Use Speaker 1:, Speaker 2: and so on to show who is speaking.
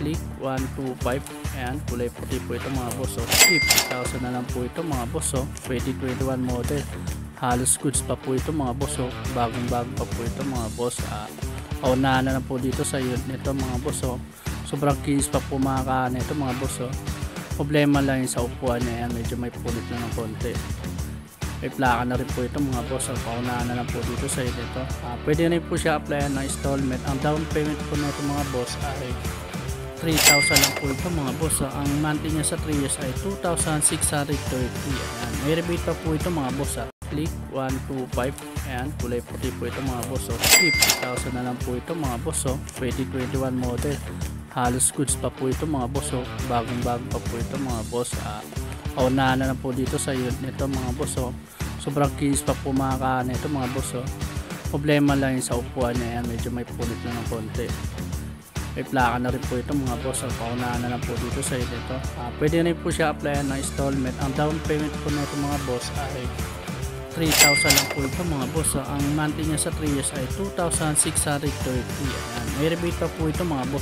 Speaker 1: click 125. Ayan, kulay puti po ito mga boss. 50,000 na lang po ito mga boss. 2021 model. Halos goods pa po ito mga boss. Bagong bago pa po ito mga boss. Paunahan na lang po dito sa unit nito mga boss. Sobrang kinis pa po mga ito mga boss. Problema lang yung sa upuan niya. Ayan, medyo may pulit na ng konti. May plaka na rin po ito mga boss. Paunahan na lang po dito sa unit nito. Pwede rin po siya applyan ng installment. Ang down payment po nito mga boss ay 3,000 lang po ito mga boss. Ang monthly niya sa 3 years ay 2,630. Ayan, may rebate pa po ito mga boss. Click 125. Ayan, kulay puti po ito mga boss. 50,000 na lang po ito mga boss. 2021 model. Halos goods pa po ito mga boss. Bagong bago pa po ito mga boss. Paunahan na lang po dito sa unit nito mga boss. Sobrang kinis pa po mga ito mga boss. Problema lang yung sa upuan niya. Ayan, medyo may pulit na ng konti. May plaka na rin po ito mga boss. Paunahan na lang po dito sa unit nito. Pwede rin po siya applyan ng installment. Ang down payment po nito mga boss ay 3,000 lang po ito mga boss. Ang monthly niya sa 3 years ay 2,630. Ayan, may rebate pa po ito mga boss.